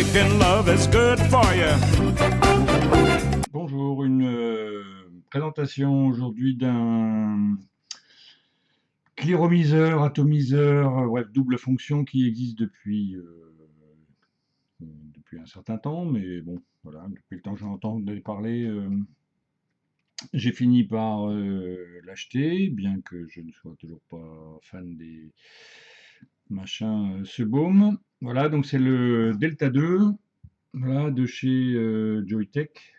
making love is good for you. Bonjour, une présentation aujourd'hui d'un cléromiseur, atomiseur, bref, double fonction qui existe depuis un certain temps, mais bon, voilà, depuis le temps que j'en entends parler, j'ai fini par l'acheter, bien que je ne sois toujours pas fan des machins Sebum. Voilà, donc c'est le Delta 2, voilà, de chez Joytech,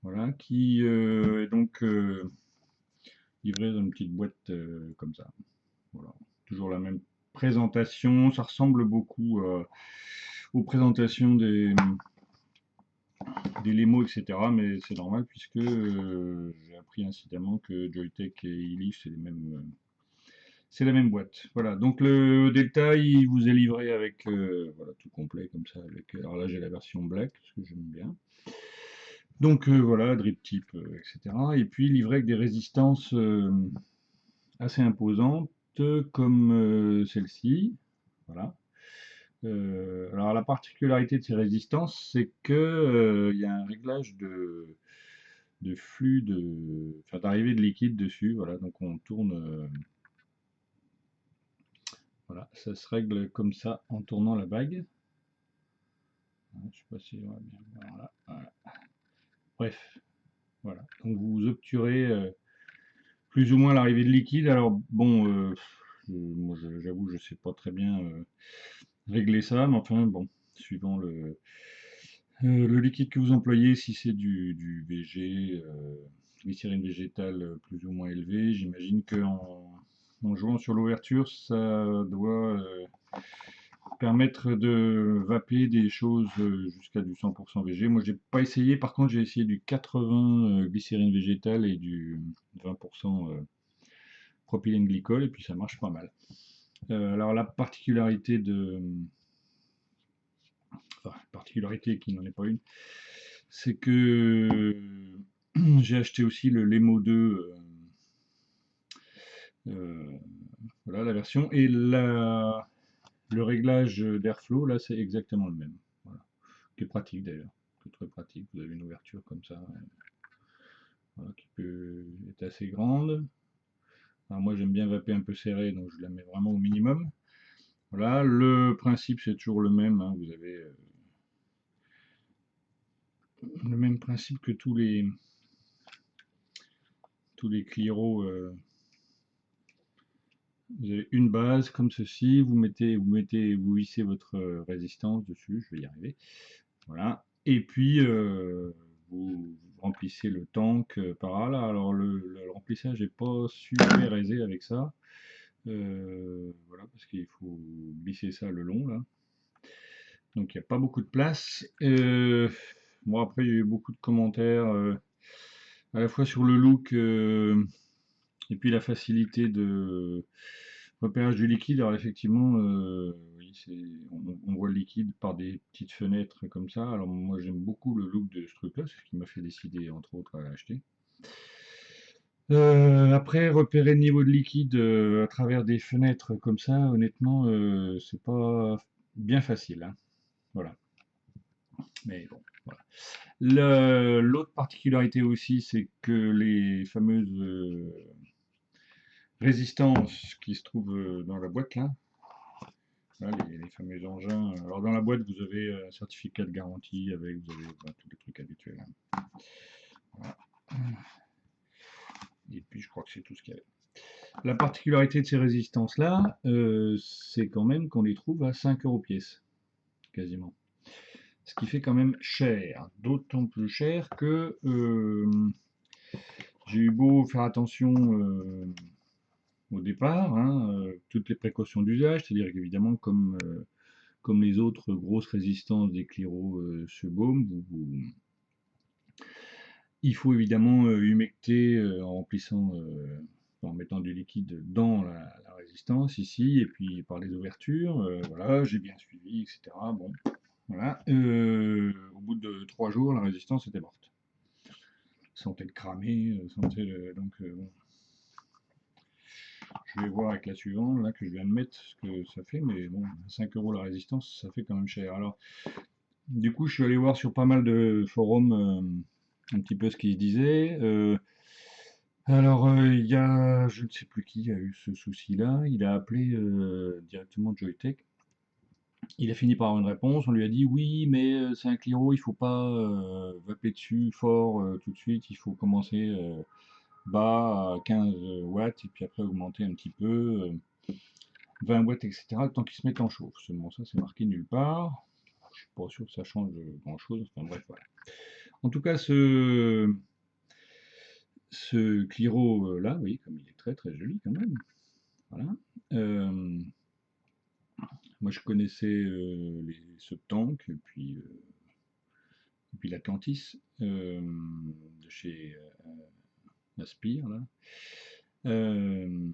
voilà, qui est donc livré dans une petite boîte comme ça. Voilà, toujours la même présentation, ça ressemble beaucoup aux présentations des Lemo, etc. Mais c'est normal puisque j'ai appris incidemment que Joytech et Illy, c'est la même boîte. Voilà, donc le Delta, il vous est livré avec voilà, tout complet comme ça. Alors là, j'ai la version black, parce que j'aime bien. Donc voilà, drip type, etc. Et puis livré avec des résistances assez imposantes, comme celle-ci. Voilà. Alors la particularité de ces résistances, c'est que il y a un réglage de flux enfin, d'arrivée de liquide dessus. Voilà, donc on tourne. Voilà, ça se règle comme ça en tournant la bague. Je sais pas si on va bien. Voilà, voilà. Bref, voilà. Donc vous obturez plus ou moins l'arrivée de liquide. Alors bon, moi j'avoue, je sais pas très bien régler ça, mais enfin bon, suivant le liquide que vous employez, si c'est du VG, glycérine végétale plus ou moins élevée, j'imagine en jouant sur l'ouverture, ça doit permettre de vaper des choses jusqu'à du 100% VG. Moi, j'ai pas essayé. Par contre, j'ai essayé du 80 glycérine végétale et du 20% propylène glycol, et puis ça marche pas mal. Alors, la particularité particularité qui n'en est pas une, c'est que j'ai acheté aussi le Lemo 2, voilà la version, et le réglage d'airflow, là, c'est exactement le même. Voilà. Qui est pratique d'ailleurs, qui est très pratique. Vous avez une ouverture comme ça, voilà, qui peut être assez grande. Alors moi, j'aime bien vaper un peu serré, donc je la mets vraiment au minimum. Voilà, le principe, c'est toujours le même, hein. Vous avez le même principe que tous les Cliro. Vous avez une base comme ceci, vous vissez votre résistance dessus, je vais y arriver. Voilà. Et puis vous remplissez le tank par là. Alors le remplissage n'est pas super aisé avec ça. Voilà, parce qu'il faut glisser ça le long là. Donc il n'y a pas beaucoup de place. Bon, après, il y a eu beaucoup de commentaires à la fois sur le look et puis la facilité de repérage du liquide. Alors effectivement, oui, on voit le liquide par des petites fenêtres comme ça. Alors moi j'aime beaucoup le look de ce truc-là, c'est ce qui m'a fait décider entre autres à l'acheter. Après, repérer le niveau de liquide à travers des fenêtres comme ça, honnêtement, c'est pas bien facile, hein. Voilà. Mais bon, voilà. L'autre particularité aussi, c'est que les fameuses résistances qui se trouvent dans la boîte là, les fameux engins. Alors dans la boîte, vous avez un certificat de garantie avec, vous avez tous les trucs habituels, hein. Voilà. Et puis je crois que c'est tout ce qu'il y avait. La particularité de ces résistances-là, c'est quand même qu'on les trouve à 5 € pièce, quasiment. Ce qui fait quand même cher, d'autant plus cher que j'ai eu beau faire attention au départ, hein, toutes les précautions d'usage, c'est-à-dire qu'évidemment, comme les autres grosses résistances des Cliro Sebum, il faut évidemment humecter en mettant du liquide dans la résistance ici, et puis par les ouvertures, voilà, j'ai bien suivi, etc. Bon, voilà. Au bout de 3 jours, la résistance était morte. Sentait le cramer, donc bon. Je vais voir avec la suivante, là, que je viens de mettre, ce que ça fait, mais bon, 5 € la résistance, ça fait quand même cher. Alors, du coup, je suis allé voir sur pas mal de forums un petit peu ce qu'ils disaient. Alors, il y a, je ne sais plus qui a eu ce souci-là, il a appelé directement Joytech. Il a fini par avoir une réponse, on lui a dit oui, mais c'est un Cliro, il faut pas vaper dessus fort tout de suite, il faut commencer bas à 15 watts et puis après augmenter un petit peu, 20 watts, etc. le temps qu'il se mette en chauffe. Seulement ça, c'est marqué nulle part. Je suis pas sûr que ça change grand chose. Enfin bref, voilà. En tout cas, ce Cliro là, oui, comme il est très très joli quand même. Voilà. Euh, Moi, je connaissais les Subtank et puis l'Atlantis de chez Aspire là. Euh,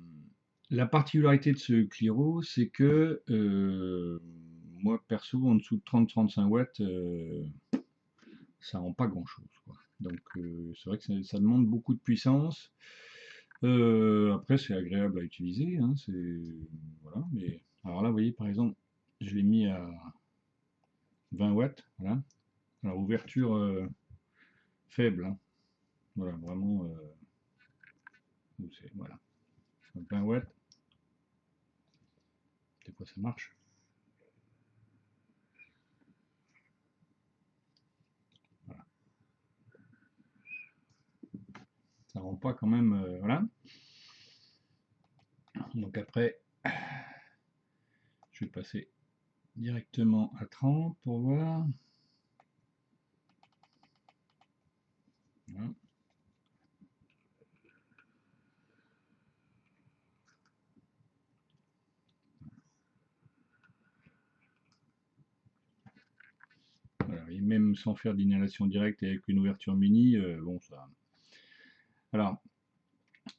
la particularité de ce Cliro, c'est que moi perso, en dessous de 30-35 watts, ça rend pas grand chose, quoi. Donc c'est vrai que ça demande beaucoup de puissance. Après, c'est agréable à utiliser, hein, voilà. Mais alors là, vous voyez, par exemple, je l'ai mis à 20 watts, voilà. Alors ouverture faible, hein. Voilà, vraiment, voilà, 20 watts. Des fois, ça marche. Voilà. Ça rend pas quand même, voilà. Donc après, je vais passer directement à 30 pour voir. Voilà. Voilà, et même sans faire d'inhalation directe et avec une ouverture mini, bon ça. Alors,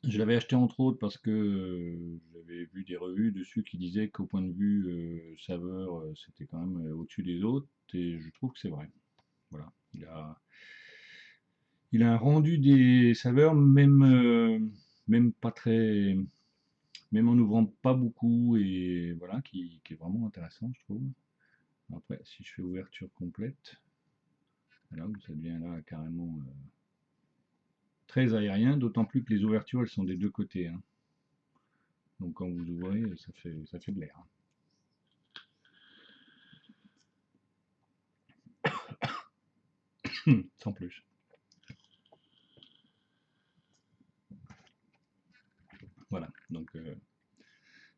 je l'avais acheté entre autres parce que j'avais vu des revues dessus qui disaient qu'au point de vue saveur, c'était quand même au-dessus des autres, et je trouve que c'est vrai. Voilà, il a un rendu des saveurs, même pas très, même en ouvrant pas beaucoup, et voilà, qui est vraiment intéressant, je trouve. Après, si je fais ouverture complète, là où ça devient là carrément très aérien, d'autant plus que les ouvertures elles sont des deux côtés, hein. Donc quand vous ouvrez, ça fait de l'air, hein. Sans plus. Voilà, donc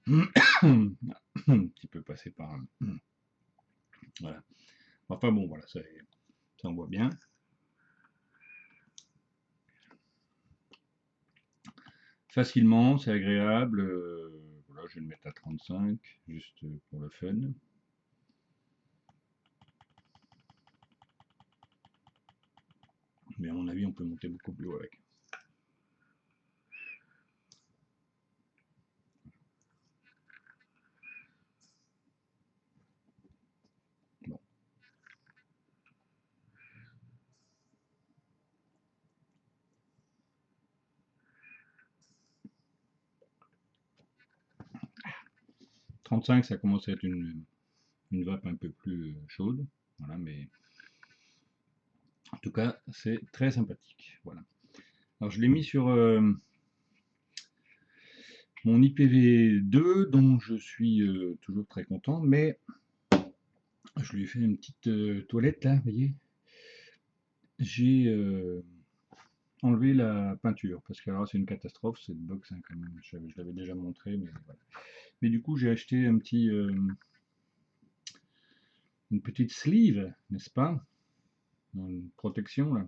un petit peu passé par voilà. Enfin bon, voilà, ça on voit bien. Facilement, c'est agréable. Voilà, je vais le mettre à 35, juste pour le fun. Mais à mon avis, on peut monter beaucoup plus haut avec. Bon. 35, ça commence à être une vape un peu plus chaude. Voilà, mais en tout cas, c'est très sympathique. Voilà. Alors, je l'ai mis sur mon IPv2, dont je suis toujours très content, mais je lui ai fait une petite toilette là, vous voyez. J'ai enlevé la peinture, parce que alors c'est une catastrophe cette box, hein, quand même. Je l'avais déjà montré, mais voilà. Mais du coup, j'ai acheté une petite sleeve, n'est-ce pas? Une protection là,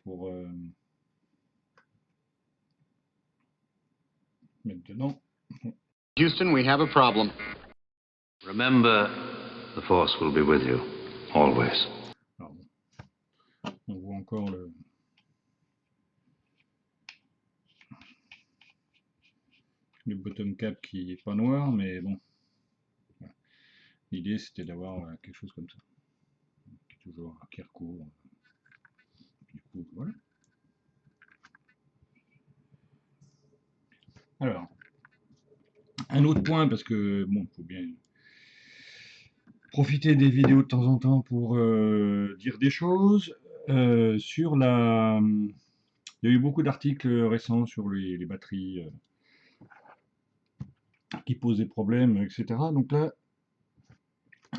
pour mettre dedans. Houston, we have a problem. Remember, the Force will be with you, always. Alors, bon, on voit encore le bottom cap qui est pas noir, mais bon. Voilà. L'idée c'était d'avoir quelque chose comme ça, qui recouvre. Du coup, voilà. Alors, Un autre point, parce que bon, il faut bien profiter des vidéos de temps en temps pour dire des choses. Sur la... Il y a eu beaucoup d'articles récents sur les batteries qui posent des problèmes, etc. Donc là,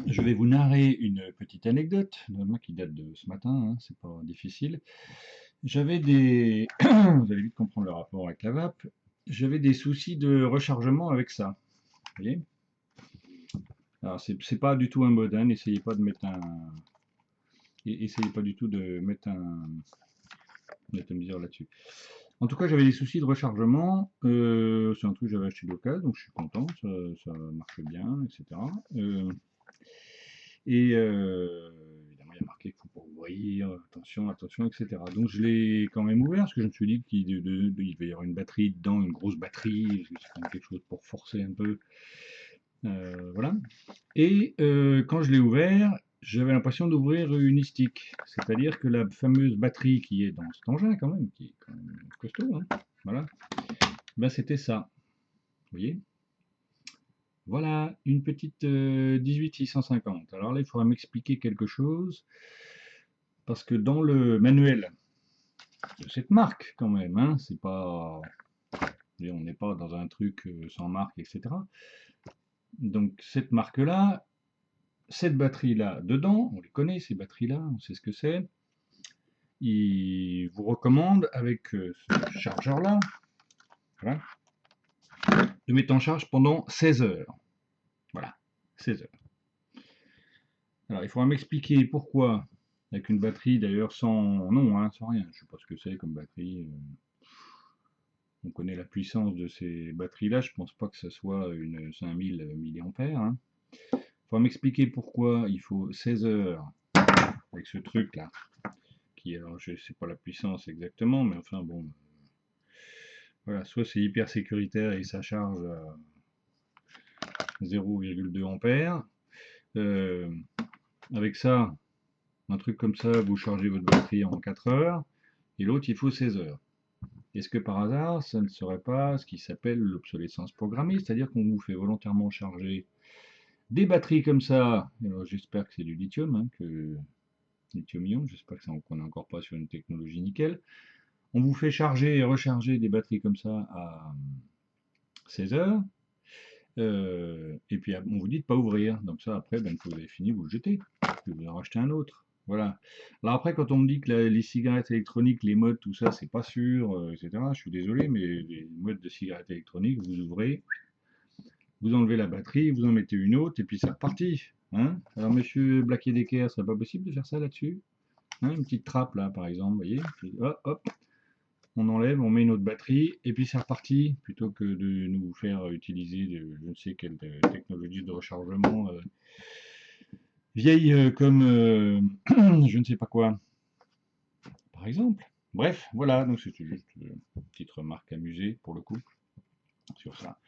je vais vous narrer une petite anecdote, qui date de ce matin, hein, c'est pas difficile. J'avais des... Vous allez vite comprendre le rapport avec la vape. J'avais des soucis de rechargement avec ça. Vous voyez? Alors, c'est pas du tout un mode, hein, n'essayez pas de mettre un... Essayez pas du tout de mettre un atomiseur là-dessus. En tout cas, j'avais des soucis de rechargement. C'est un truc que j'avais acheté local, donc je suis content, ça marche bien, etc. Évidemment, il y a marqué qu'il ne faut pas ouvrir, attention, attention, etc. Donc je l'ai quand même ouvert, parce que je me suis dit qu'il devait y avoir une batterie dedans, une grosse batterie, parce que c'est quand même quelque chose pour forcer un peu. Voilà. Et quand je l'ai ouvert, j'avais l'impression d'ouvrir une stick. C'est-à-dire que la fameuse batterie qui est dans cet engin, quand même, qui est quand même costaud, hein, voilà, ben c'était ça. Vous voyez? Voilà, une petite 18650. Alors là, il faudra m'expliquer quelque chose, parce que dans le manuel de cette marque, quand même, hein, c'est pas... On n'est pas dans un truc sans marque, etc. Donc cette marque-là, cette batterie-là, dedans, on les connaît, ces batteries-là, on sait ce que c'est. Il vous recommande, avec ce chargeur-là, voilà, de mettre en charge pendant 16 heures. Voilà, 16 heures. Alors, il faudra m'expliquer pourquoi, avec une batterie d'ailleurs sans nom, hein, sans rien, je ne sais pas ce que c'est comme batterie. On connaît la puissance de ces batteries-là, je ne pense pas que ce soit une 5000 mAh. Hein. Il faudra m'expliquer pourquoi il faut 16 heures avec ce truc-là, qui, alors je ne sais pas la puissance exactement, mais enfin bon, voilà, soit c'est hyper sécuritaire et ça charge à 0,2 ampères. Avec ça, un truc comme ça, vous chargez votre batterie en 4 heures, et l'autre il faut 16 heures. Est-ce que par hasard, ça ne serait pas ce qui s'appelle l'obsolescence programmée, c'est-à-dire qu'on vous fait volontairement charger des batteries comme ça, alors j'espère que c'est du lithium, hein, lithium-ion, j'espère qu'on n'est encore pas sur une technologie nickel. On vous fait charger et recharger des batteries comme ça à 16 heures, et puis on vous dit de ne pas ouvrir. Donc ça, après, ben, quand vous avez fini, vous le jetez, puis vous en rachetez un autre. Voilà. Alors après, quand on me dit que les cigarettes électroniques, les modes, tout ça, c'est pas sûr, etc., je suis désolé, mais les modes de cigarettes électroniques, vous ouvrez, vous enlevez la batterie, vous en mettez une autre, et puis c'est reparti. Hein. Alors monsieur Black & Decker, c'est pas possible de faire ça là-dessus, hein, une petite trappe là, par exemple, vous voyez, puis, hop, hop, on enlève, on met une autre batterie, et puis c'est reparti, plutôt que de nous faire utiliser je ne sais quelle technologie de rechargement vieille comme je ne sais pas quoi, par exemple. Bref, voilà, donc c'est juste une petite remarque amusée, pour le coup, sur ça.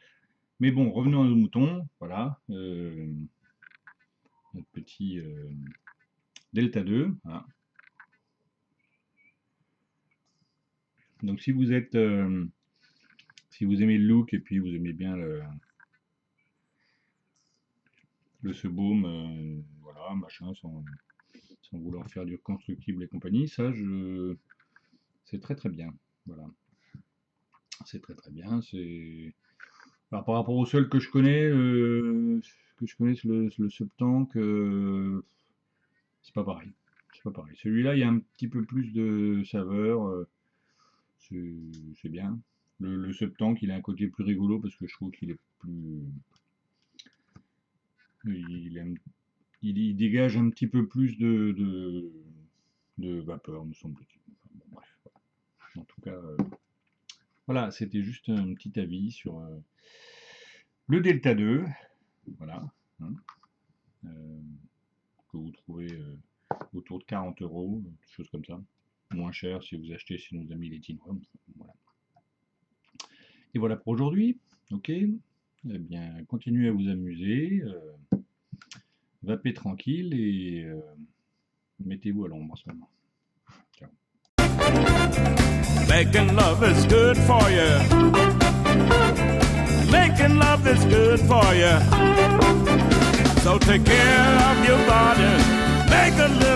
Mais bon, revenons à nos moutons, voilà, notre petit Delta 2, voilà. Donc si vous êtes, si vous aimez le look et puis vous aimez bien le sebaume, voilà, machin, sans vouloir faire du constructible et compagnie, ça, c'est très très bien, voilà. C'est très très bien, c'est... Alors, par rapport au seul que je connais, c'est le Subtank, c'est pas pareil. C'est pas pareil. Celui-là, il y a un petit peu plus de saveur, c'est bien. Le Subtank, il a un côté plus rigolo parce que je trouve qu'il est plus... Il dégage un petit peu plus de vapeur, me semble-t-il. Enfin, bon, bref, voilà. En tout cas, voilà, c'était juste un petit avis sur le Delta 2, voilà, hein, que vous trouvez autour de 40 €, quelque chose comme ça, moins cher si vous achetez chez nos amis les Tinwom, voilà. Et voilà pour aujourd'hui, ok, eh bien, continuez à vous amuser, vapez tranquille et mettez-vous à l'ombre en ce moment. Ciao. Making love is good for you. Making making love is good for you. So take care of your body, make a little